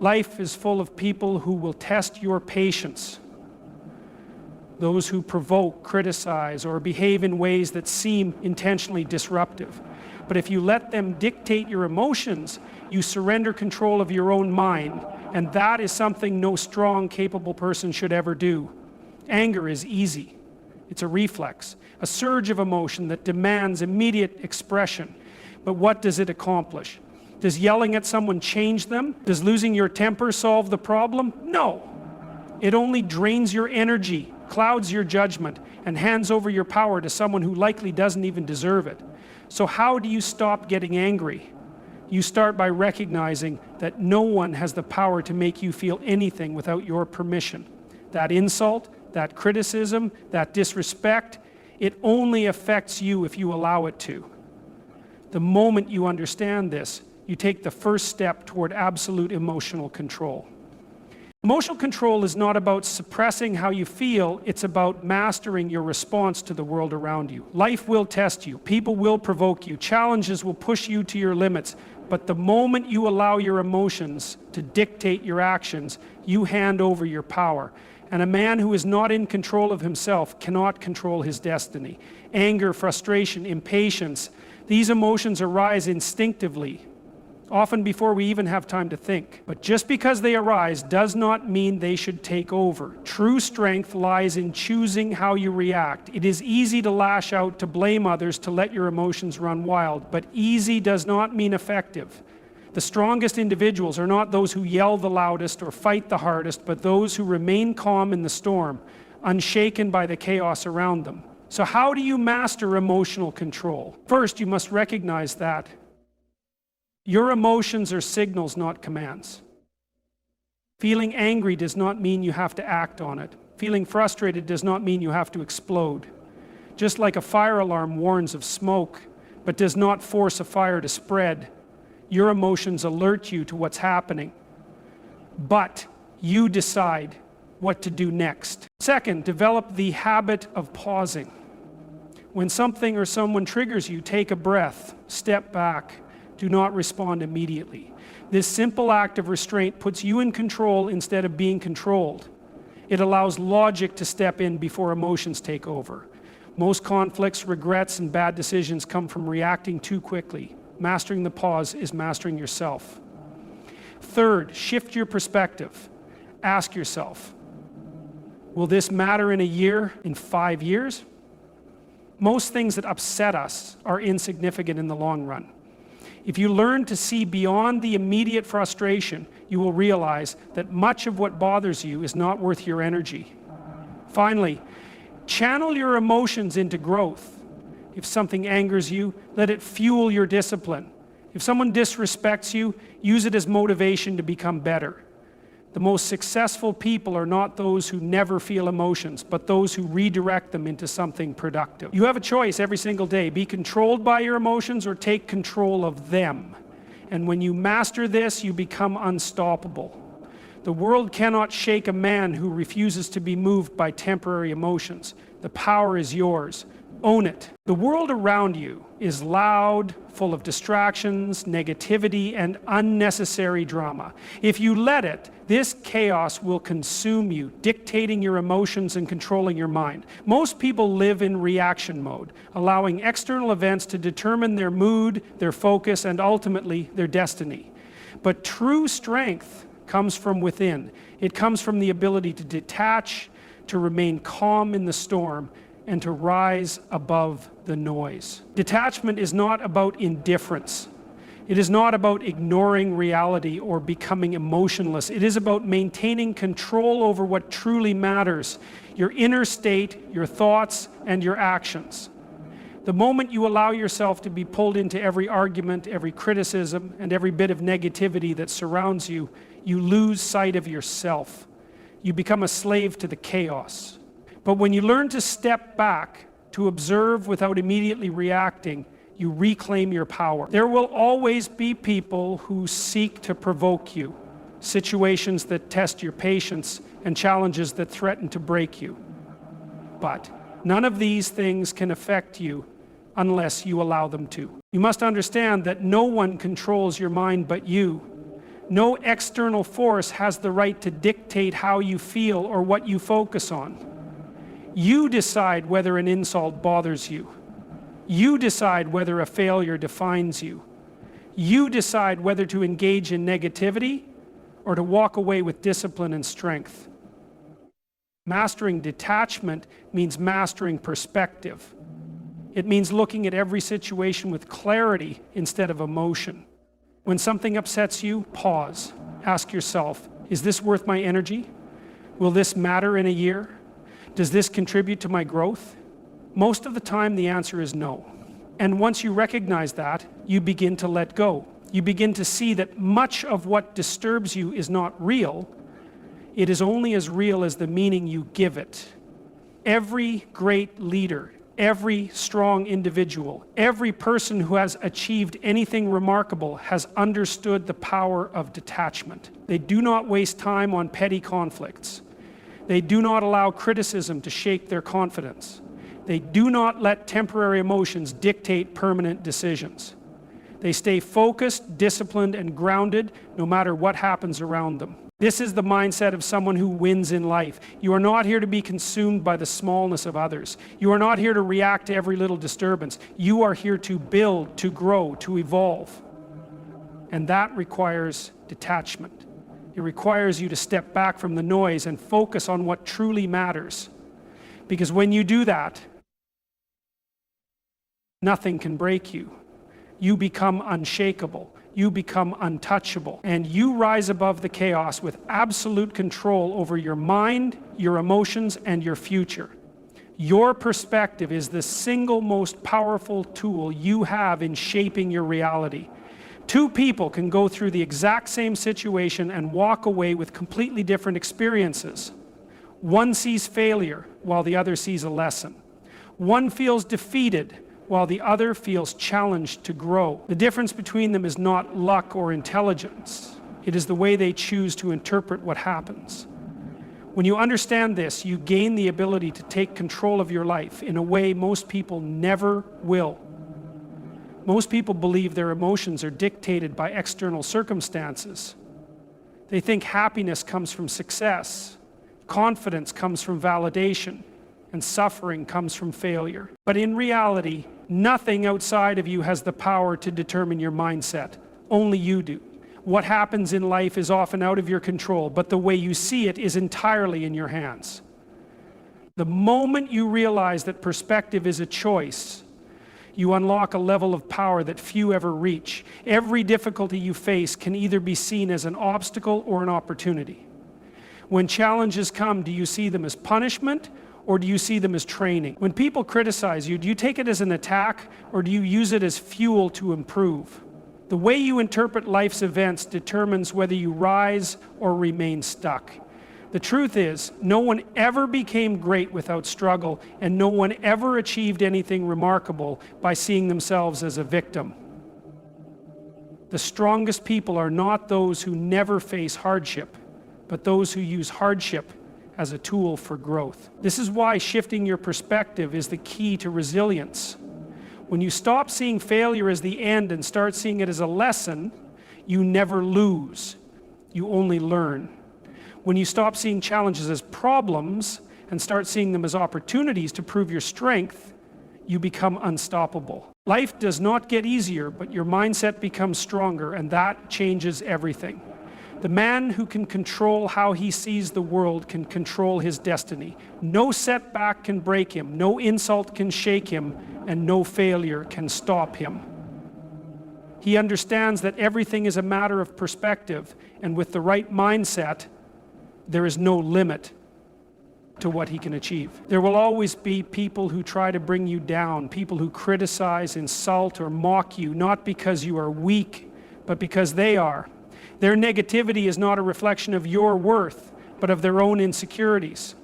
Life is full of people who will test your patience. Those who provoke, criticize, or behave in ways that seem intentionally disruptive. But if you let them dictate your emotions, you surrender control of your own mind, and that is something no strong, capable person should ever do. Anger is easy. It's a reflex, a surge of emotion that demands immediate expression. But what does it accomplish? Does yelling at someone change them? Does losing your temper solve the problem? No. It only drains your energy, clouds your judgment, and hands over your power to someone who likely doesn't even deserve it. So how do you stop getting angry? You start by recognizing that no one has the power to make you feel anything without your permission. That insult, that criticism, that disrespect, it only affects you if you allow it to. The moment you understand this, you take the first step toward absolute emotional control. Emotional control is not about suppressing how you feel, it's about mastering your response to the world around you. Life will test you, people will provoke you, challenges will push you to your limits, but the moment you allow your emotions to dictate your actions, you hand over your power. And a man who is not in control of himself cannot control his destiny. Anger, frustration, impatience, these emotions arise instinctively, often before we even have time to think. But just because they arise does not mean they should take over. True strength lies in choosing how you react. It is easy to lash out, to blame others, to let your emotions run wild, but easy does not mean effective. The strongest individuals are not those who yell the loudest or fight the hardest, but those who remain calm in the storm, unshaken by the chaos around them. So how do you master emotional control? First, you must recognize that your emotions are signals, not commands. Feeling angry does not mean you have to act on it. Feeling frustrated does not mean you have to explode. Just like a fire alarm warns of smoke, but does not force a fire to spread, your emotions alert you to what's happening. But you decide what to do next. Second, develop the habit of pausing. When something or someone triggers you, take a breath, step back. Do not respond immediately. This simple act of restraint puts you in control instead of being controlled. It allows logic to step in before emotions take over. Most conflicts, regrets, and bad decisions come from reacting too quickly. Mastering the pause is mastering yourself. Third, shift your perspective. Ask yourself, will this matter in a year, in 5 years? Most things that upset us are insignificant in the long run. If you learn to see beyond the immediate frustration, you will realize that much of what bothers you is not worth your energy. Finally, channel your emotions into growth. If something angers you, let it fuel your discipline. If someone disrespects you, use it as motivation to become better. The most successful people are not those who never feel emotions, but those who redirect them into something productive. You have a choice every single day. Be controlled by your emotions or take control of them. And when you master this, you become unstoppable. The world cannot shake a man who refuses to be moved by temporary emotions. The power is yours. Own it. The world around you is loud, full of distractions, negativity, and unnecessary drama. If you let it, this chaos will consume you, dictating your emotions and controlling your mind. Most people live in reaction mode, allowing external events to determine their mood, their focus, and ultimately their destiny. But true strength comes from within. It comes from the ability to detach, to remain calm in the storm, and to rise above the noise. Detachment is not about indifference. It is not about ignoring reality or becoming emotionless. It is about maintaining control over what truly matters, your inner state, your thoughts, and your actions. The moment you allow yourself to be pulled into every argument, every criticism, and every bit of negativity that surrounds you, you lose sight of yourself. You become a slave to the chaos. But when you learn to step back, to observe without immediately reacting, you reclaim your power. There will always be people who seek to provoke you, situations that test your patience, and challenges that threaten to break you. But none of these things can affect you unless you allow them to. You must understand that no one controls your mind but you. No external force has the right to dictate how you feel or what you focus on. You decide whether an insult bothers you. You decide whether a failure defines you. You decide whether to engage in negativity or to walk away with discipline and strength. Mastering detachment means mastering perspective. It means looking at every situation with clarity instead of emotion. When something upsets you, pause. Ask yourself, is this worth my energy? Will this matter in a year? Does this contribute to my growth? Most of the time, the answer is no. And once you recognize that, you begin to let go. You begin to see that much of what disturbs you is not real. It is only as real as the meaning you give it. Every great leader, every strong individual, every person who has achieved anything remarkable has understood the power of detachment. They do not waste time on petty conflicts. They do not allow criticism to shake their confidence. They do not let temporary emotions dictate permanent decisions. They stay focused, disciplined, and grounded no matter what happens around them. This is the mindset of someone who wins in life. You are not here to be consumed by the smallness of others. You are not here to react to every little disturbance. You are here to build, to grow, to evolve. And that requires detachment. It requires you to step back from the noise and focus on what truly matters. Because when you do that, nothing can break you. You become unshakable. You become untouchable. And you rise above the chaos with absolute control over your mind, your emotions, and your future. Your perspective is the single most powerful tool you have in shaping your reality. Two people can go through the exact same situation and walk away with completely different experiences. One sees failure while the other sees a lesson. One feels defeated while the other feels challenged to grow. The difference between them is not luck or intelligence. It is the way they choose to interpret what happens. When you understand this, you gain the ability to take control of your life in a way most people never will. Most people believe their emotions are dictated by external circumstances. They think happiness comes from success, confidence comes from validation, and suffering comes from failure. But in reality, nothing outside of you has the power to determine your mindset. Only you do. What happens in life is often out of your control, but the way you see it is entirely in your hands. The moment you realize that perspective is a choice, you unlock a level of power that few ever reach. Every difficulty you face can either be seen as an obstacle or an opportunity. When challenges come, do you see them as punishment, or do you see them as training? When people criticize you, do you take it as an attack, or do you use it as fuel to improve? The way you interpret life's events determines whether you rise or remain stuck. The truth is, no one ever became great without struggle, and no one ever achieved anything remarkable by seeing themselves as a victim. The strongest people are not those who never face hardship, but those who use hardship as a tool for growth. This is why shifting your perspective is the key to resilience. When you stop seeing failure as the end and start seeing it as a lesson, you never lose. You only learn. When you stop seeing challenges as problems and start seeing them as opportunities to prove your strength, you become unstoppable. Life does not get easier, but your mindset becomes stronger, and that changes everything. The man who can control how he sees the world can control his destiny. No setback can break him, no insult can shake him, and no failure can stop him. He understands that everything is a matter of perspective, and with the right mindset, there is no limit to what he can achieve. There will always be people who try to bring you down, people who criticize, insult, or mock you, not because you are weak, but because they are. Their negativity is not a reflection of your worth, but of their own insecurities.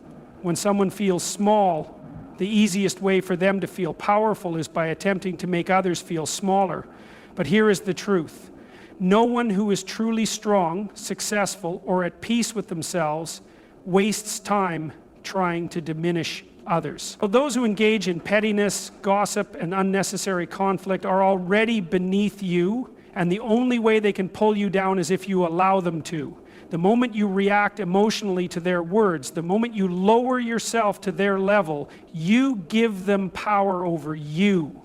When someone feels small, the easiest way for them to feel powerful is by attempting to make others feel smaller. But here is the truth. No one who is truly strong, successful, or at peace with themselves wastes time trying to diminish others. So those who engage in pettiness, gossip, and unnecessary conflict are already beneath you And the only way they can pull you down is if you allow them to. The moment you react emotionally to their words, the moment you lower yourself to their level, you give them power over you.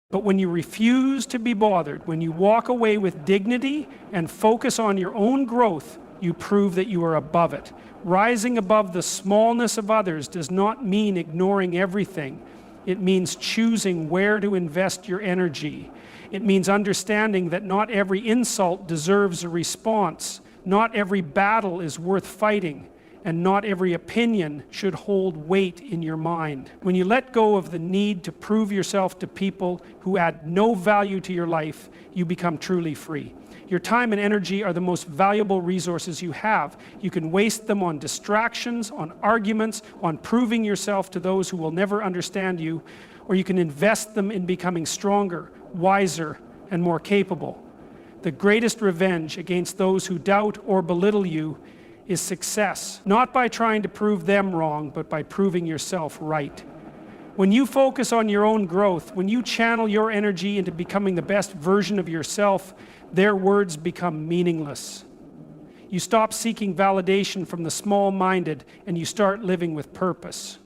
But when you refuse to be bothered, when you walk away with dignity and focus on your own growth, you prove that you are above it. Rising above the smallness of others does not mean ignoring everything. It means choosing where to invest your energy. It means understanding that not every insult deserves a response. Not every battle is worth fighting. And not every opinion should hold weight in your mind. When you let go of the need to prove yourself to people who add no value to your life, you become truly free. Your time and energy are the most valuable resources you have. You can waste them on distractions, on arguments, on proving yourself to those who will never understand you, or you can invest them in becoming stronger, wiser, and more capable. The greatest revenge against those who doubt or belittle you is success, not by trying to prove them wrong, but by proving yourself right. When you focus on your own growth, when you channel your energy into becoming the best version of yourself, their words become meaningless. You stop seeking validation from the small-minded and you start living with purpose.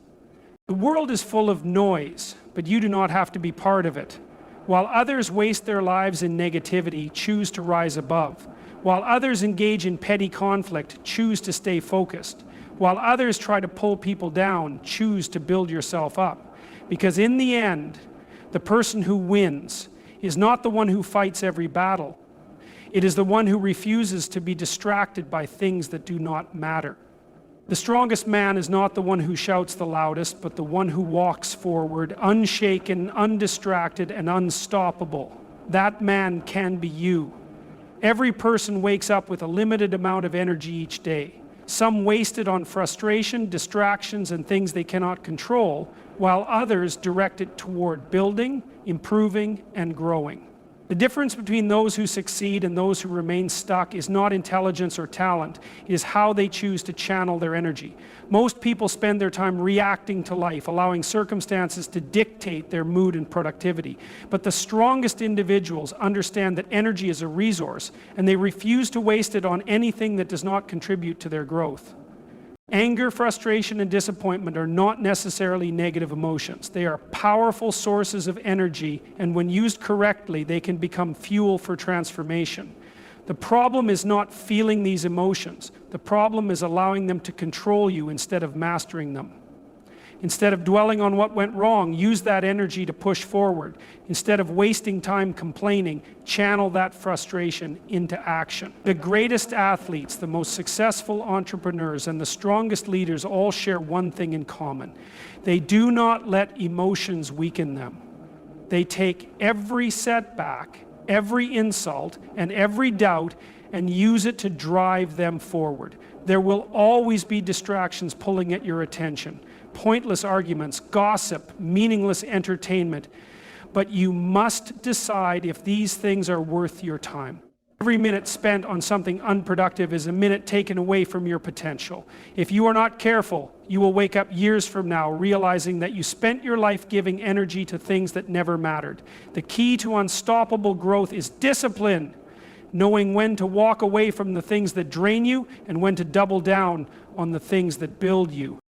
The world is full of noise, but you do not have to be part of it. While others waste their lives in negativity, choose to rise above. While others engage in petty conflict, choose to stay focused. While others try to pull people down, choose to build yourself up. Because in the end, the person who wins is not the one who fights every battle. It is the one who refuses to be distracted by things that do not matter. The strongest man is not the one who shouts the loudest, but the one who walks forward, unshaken, undistracted, and unstoppable. That man can be you. Every person wakes up with a limited amount of energy each day. Some waste it on frustration, distractions, and things they cannot control, while others direct it toward building, improving, and growing. The difference between those who succeed and those who remain stuck is not intelligence or talent, it is how they choose to channel their energy. Most people spend their time reacting to life, allowing circumstances to dictate their mood and productivity. But the strongest individuals understand that energy is a resource, and they refuse to waste it on anything that does not contribute to their growth. Anger, frustration, and disappointment are not necessarily negative emotions. They are powerful sources of energy, and when used correctly, they can become fuel for transformation. The problem is not feeling these emotions. The problem is allowing them to control you instead of mastering them. Instead of dwelling on what went wrong, use that energy to push forward. Instead of wasting time complaining, channel that frustration into action. The greatest athletes, the most successful entrepreneurs, and the strongest leaders all share one thing in common. They do not let emotions weaken them. They take every setback, every insult, and every doubt and use it to drive them forward. There will always be distractions pulling at your attention. Pointless arguments, gossip, meaningless entertainment. But you must decide if these things are worth your time. Every minute spent on something unproductive is a minute taken away from your potential. If you are not careful, you will wake up years from now realizing that you spent your life giving energy to things that never mattered. The key to unstoppable growth is discipline. Knowing when to walk away from the things that drain you and when to double down on the things that build you.